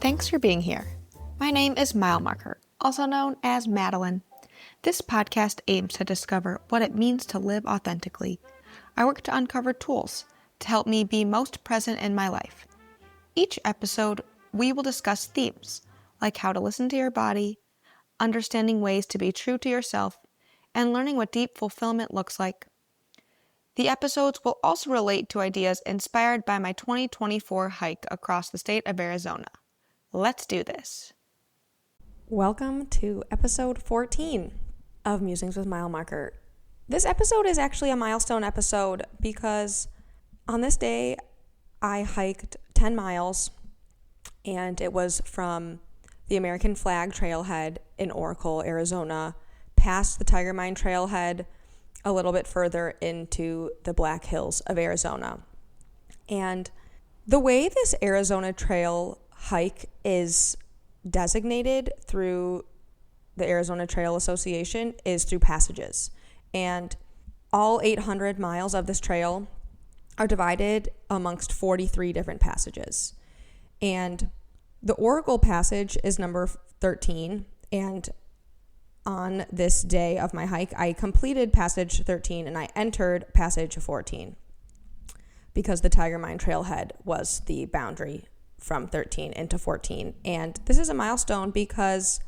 Thanks for being here. My name is Mile Marker, also known as Madeline. This podcast aims to discover what it means to live authentically. I work to uncover tools to help me be most present in my life. Each episode, we will discuss themes like how to listen to your body, understanding ways to be true to yourself, and learning what deep fulfillment looks like. The episodes will also relate to ideas inspired by my 2024 hike across the state of Arizona. Let's do this. Welcome to episode 14 of Musings with Mile Marker. This episode is actually a milestone episode because on this day I hiked 10 miles and it was from the American Flag Trailhead in Oracle, Arizona, past the Tiger Mine Trailhead, a little bit further into the Black Hills of Arizona. And the way this Arizona Trail hike is designated through the Arizona Trail Association is through passages. And all 800 miles of this trail are divided amongst 43 different passages. And the Oracle Passage is number 13, and on this day of my hike, I completed passage 13 and I entered passage 14 because the Tiger Mine Trailhead was the boundary from 13 into 14. And this is a milestone because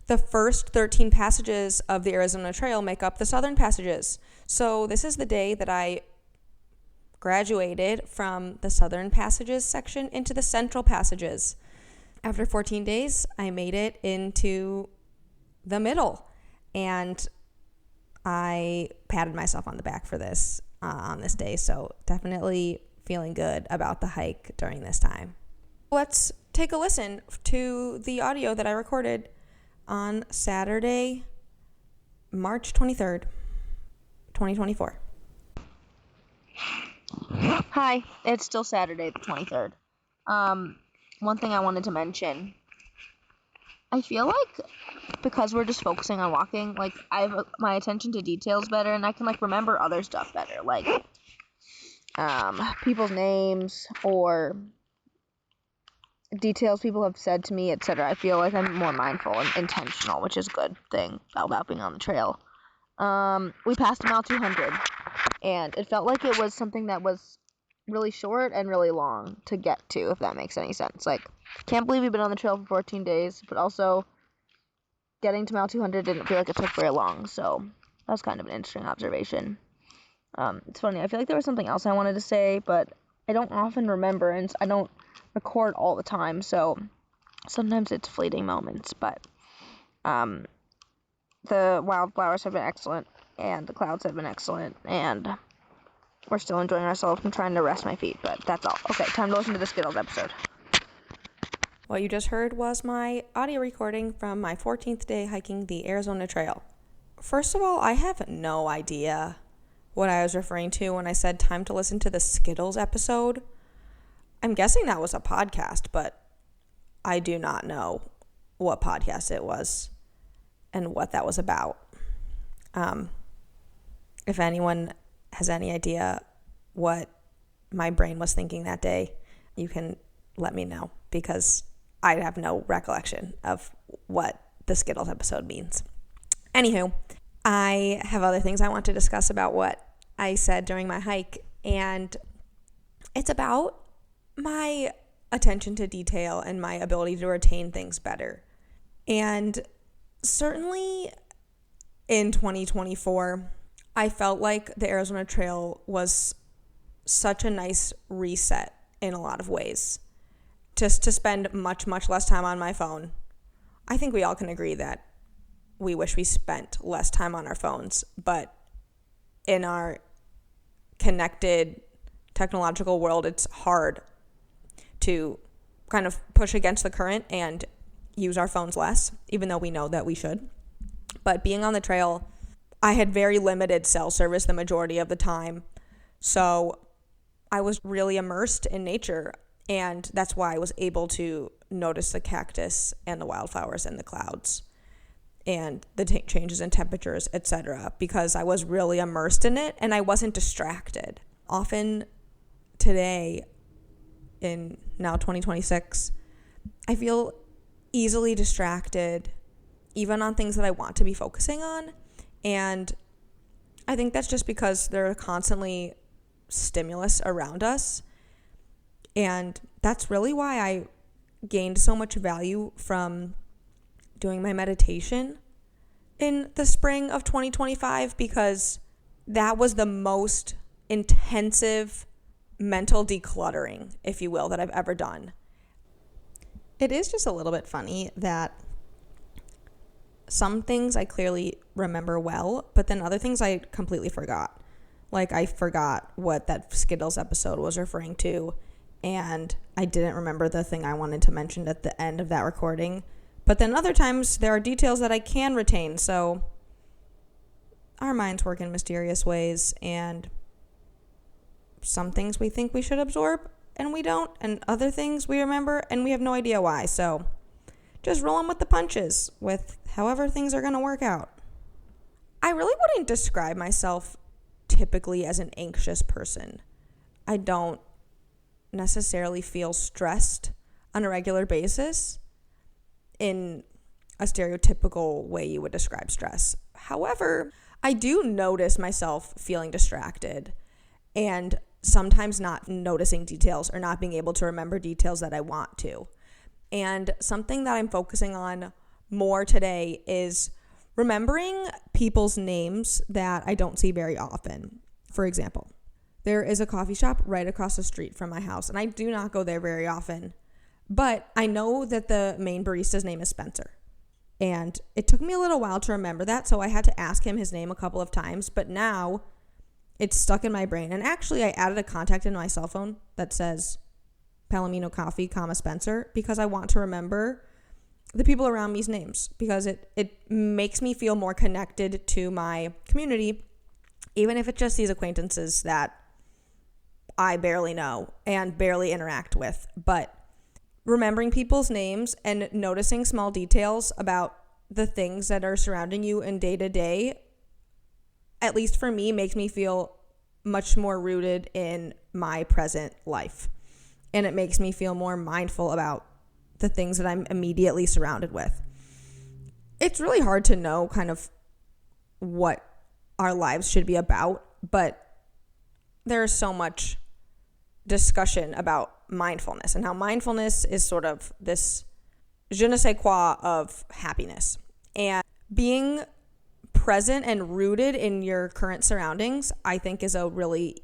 the first 13 passages of the Arizona Trail make up the southern passages. So this is the day that I graduated from the southern passages section into the central passages. After 14 days, I made it into the middle, and I patted myself on the back for this on this day, so definitely feeling good about the hike during this time. Let's take a listen to the audio that I recorded on Saturday, March 23rd, 2024. Hi, it's still Saturday the 23rd. One thing I wanted to mention, I feel like because we're just focusing on walking, like I have my attention to details better and I can like remember other stuff better, like people's names or details people have said to me, etc. I feel like I'm more mindful and intentional, which is a good thing about being on the trail. We passed mile 200 and it felt like it was something that was really short and really long to get to, if that makes any sense. Like, can't believe we've been on the trail for 14 days, but also getting to mile 200 didn't feel like it took very long, so that was kind of an interesting observation. It's funny, I feel like there was something else I wanted to say, but I don't often remember, and I don't record all the time, so sometimes it's fleeting moments, but the wildflowers have been excellent, and the clouds have been excellent, and we're still enjoying ourselves. I'm trying to rest my feet, but that's all. Okay, time to listen to the Skittles episode. What you just heard was my audio recording from my 14th day hiking the Arizona Trail. First of all, I have no idea what I was referring to when I said time to listen to the Skittles episode. I'm guessing that was a podcast, but I do not know what podcast it was and what that was about. If anyone has any idea what my brain was thinking that day, you can let me know because I have no recollection of what the Skittles episode means. Anywho, I have other things I want to discuss about what I said during my hike, and it's about my attention to detail and my ability to retain things better. And certainly in 2024, I felt like the Arizona Trail was such a nice reset in a lot of ways. Just to spend much, much less time on my phone. I think we all can agree that we wish we spent less time on our phones, but in our connected technological world, it's hard to kind of push against the current and use our phones less, even though we know that we should. But being on the trail, I had very limited cell service the majority of the time, so I was really immersed in nature, and that's why I was able to notice the cactus and the wildflowers and the clouds and the changes in temperatures, etc., because I was really immersed in it and I wasn't distracted. Often today, in now 2026, I feel easily distracted, even on things that I want to be focusing on. And I think that's just because there are constantly stimulus around us. And that's really why I gained so much value from doing my meditation in the spring of 2025, because that was the most intensive mental decluttering, if you will, that I've ever done. It is just a little bit funny that some things I clearly remember well, but then other things I completely forgot. Like, I forgot what that Skittles episode was referring to, and I didn't remember the thing I wanted to mention at the end of that recording. But then other times there are details that I can retain. So our minds work in mysterious ways, and some things we think we should absorb and we don't, and other things we remember and we have no idea why. So just rolling with the punches with however things are going to work out. I really wouldn't describe myself typically as an anxious person. I don't necessarily feel stressed on a regular basis in a stereotypical way you would describe stress. However, I do notice myself feeling distracted and sometimes not noticing details or not being able to remember details that I want to. And something that I'm focusing on more today is remembering people's names that I don't see very often. For example, there is a coffee shop right across the street from my house, and I do not go there very often. But I know that the main barista's name is Spencer. And it took me a little while to remember that, so I had to ask him his name a couple of times. But now it's stuck in my brain. And actually, I added a contact in my cell phone that says Palomino Coffee, Spencer, because I want to remember the people around me's names, because it makes me feel more connected to my community, even if it's just these acquaintances that I barely know and barely interact with. But remembering people's names and noticing small details about the things that are surrounding you in day to day, at least for me, makes me feel much more rooted in my present life. And it makes me feel more mindful about the things that I'm immediately surrounded with. It's really hard to know kind of what our lives should be about, but there's so much discussion about mindfulness and how mindfulness is sort of this je ne sais quoi of happiness. And being present and rooted in your current surroundings, I think, is a really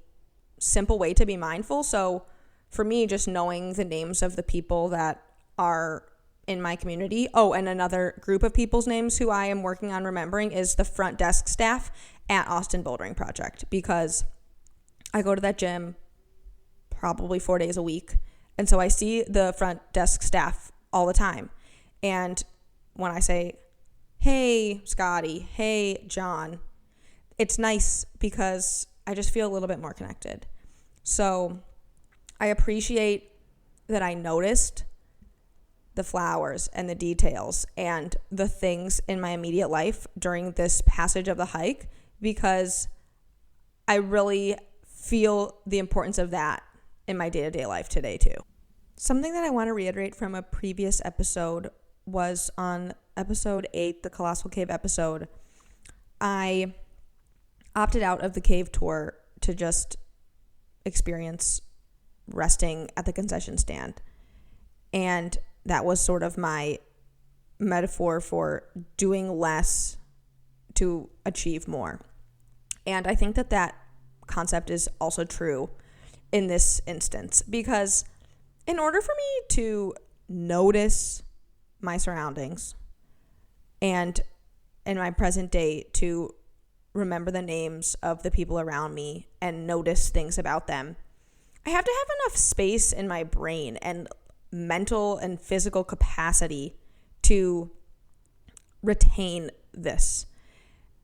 simple way to be mindful. So for me, just knowing the names of the people that are in my community. Oh, and another group of people's names who I am working on remembering is the front desk staff at Austin Bouldering Project, because I go to that gym probably 4 days a week. And so I see the front desk staff all the time. And when I say, hey, Scotty, hey, John, it's nice because I just feel a little bit more connected. So I appreciate that I noticed the flowers and the details and the things in my immediate life during this passage of the hike, because I really feel the importance of that in my day-to-day life today too. Something that I want to reiterate from a previous episode was on episode 8, the Colossal Cave episode. I opted out of the cave tour to just experience resting at the concession stand. And that was sort of my metaphor for doing less to achieve more. And I think that that concept is also true in this instance, because in order for me to notice my surroundings and in my present day to remember the names of the people around me and notice things about them, I have to have enough space in my brain and mental and physical capacity to retain this.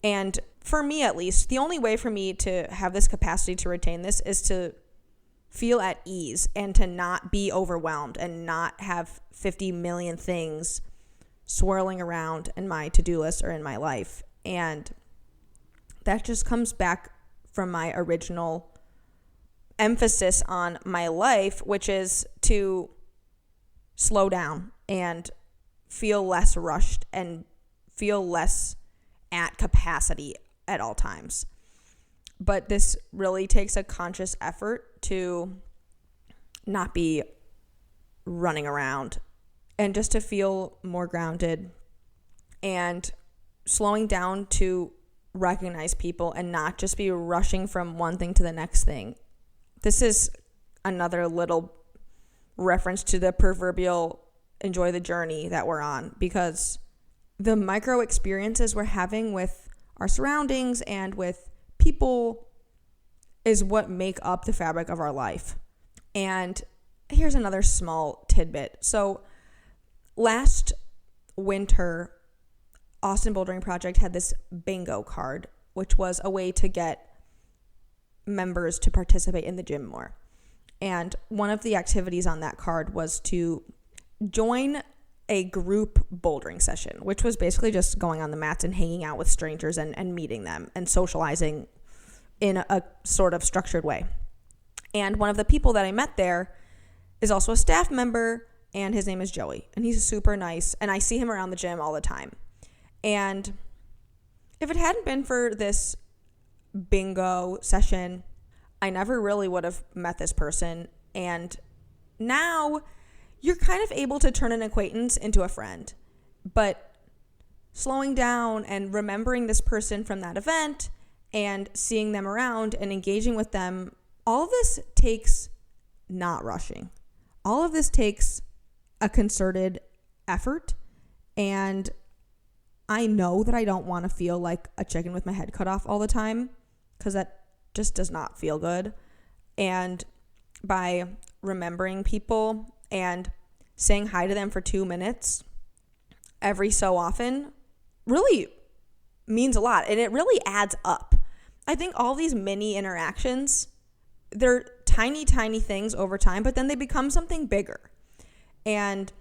And for me, at least, the only way for me to have this capacity to retain this is to feel at ease and to not be overwhelmed and not have 50 million things swirling around in my to-do list or in my life. And that just comes back from my original emphasis on my life, which is to slow down and feel less rushed and feel less at capacity at all times. But this really takes a conscious effort to not be running around and just to feel more grounded and slowing down to recognize people and not just be rushing from one thing to the next thing. This is another little reference to the proverbial enjoy the journey that we're on, because the micro experiences we're having with our surroundings and with people is what make up the fabric of our life. And here's another small tidbit. So last winter, Austin Bouldering Project had this bingo card, which was a way to get members to participate in the gym more. And one of the activities on that card was to join a group bouldering session, which was basically just going on the mats and hanging out with strangers and meeting them and socializing in a sort of structured way. And one of the people that I met there is also a staff member, and his name is Joey. And he's super nice, and I see him around the gym all the time. And if it hadn't been for this bingo session, I never really would have met this person. And now you're kind of able to turn an acquaintance into a friend. But slowing down and remembering this person from that event and seeing them around and engaging with them, all of this takes not rushing. All of this takes a concerted effort. And I know that I don't want to feel like a chicken with my head cut off all the time, because that just does not feel good. And by remembering people and saying hi to them for 2 minutes every so often really means a lot, and it really adds up. I think all these mini interactions, they're tiny, tiny things over time, but then they become something bigger. And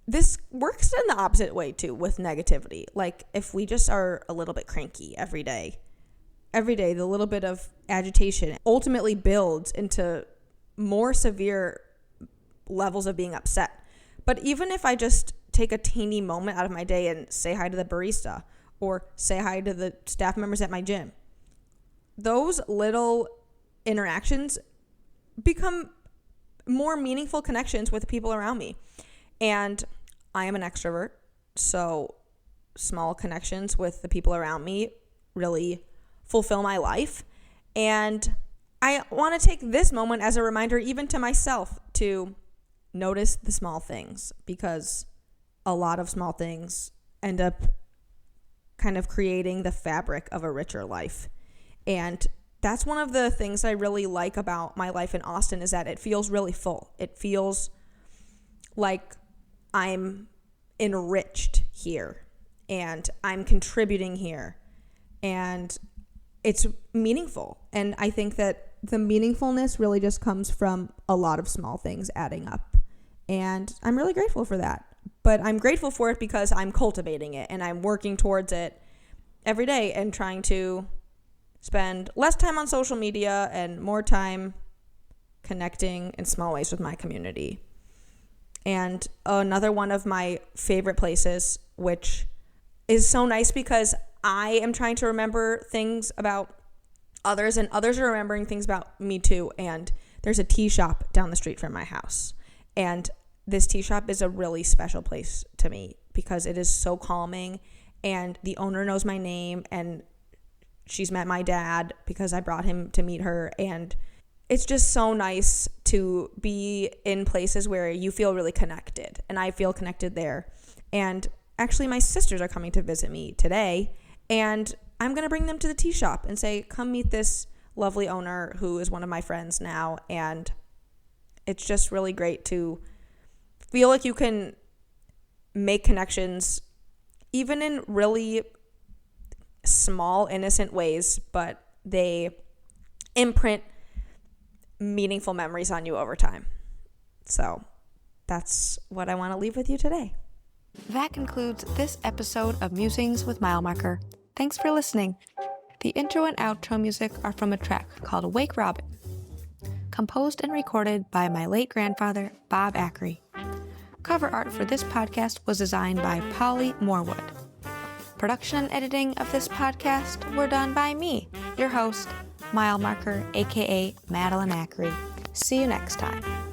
this works in the opposite way too with negativity. Like if we just are a little bit cranky every day, the little bit of agitation ultimately builds into more severe levels of being upset. But even if I just take a teeny moment out of my day and say hi to the barista or say hi to the staff members at my gym, those little interactions become more meaningful connections with the people around me. And I am an extrovert, so small connections with the people around me really fulfill my life. And I want to take this moment as a reminder, even to myself, to notice the small things, because a lot of small things end up kind of creating the fabric of a richer life. And that's one of the things I really like about my life in Austin, is that it feels really full. It feels like I'm enriched here and I'm contributing here, and it's meaningful. And I think that the meaningfulness really just comes from a lot of small things adding up. And I'm really grateful for that. But I'm grateful for it because I'm cultivating it and I'm working towards it every day and trying to spend less time on social media and more time connecting in small ways with my community. And another one of my favorite places, which is so nice because I am trying to remember things about others and others are remembering things about me too. And there's a tea shop down the street from my house. And this tea shop is a really special place to me because it is so calming, and the owner knows my name, and she's met my dad because I brought him to meet her. And it's just so nice to be in places where you feel really connected, and I feel connected there. And actually my sisters are coming to visit me today, and I'm going to bring them to the tea shop and say, come meet this lovely owner who is one of my friends now. And it's just really great to feel like you can make connections even in really small, innocent ways, but they imprint meaningful memories on you over time. So that's what I want to leave with you today. That concludes this episode of Musings with Mile Marker. Thanks for listening. The intro and outro music are from a track called Wake Robin, composed and recorded by my late grandfather, Bob Ackery. Cover art for this podcast was designed by Polly Morwood. Production and editing of this podcast were done by me, your host, Mile Marker, aka Madeline Ackery. See you next time.